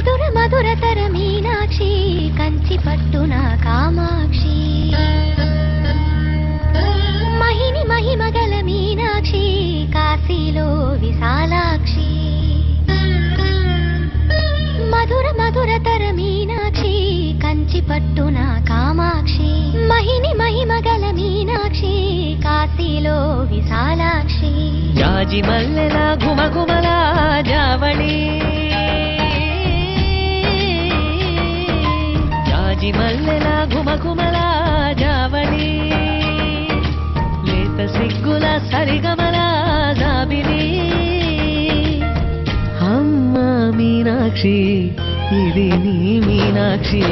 మధుర మధురతర మీనాక్షి కంచి పట్టున కామాక్షి మహిని మహిమగల మీనాక్షి కాశీలో విశాలాక్షి మధుర మధురతర మీనాక్షి కంచి పట్టున కామాక్షి మహిని మహిమగల మీనాక్షి కాశీలో విశాలాక్షి జాజి మల్లెల ఘుమఘుమల జావళి జాజి మల్లెల ఘుమఘుమల జావళి లేత సిగ్గుల సరిగమల జాబిలి అమ్మ మీనాక్షి ఇది నీ మీనాక్షి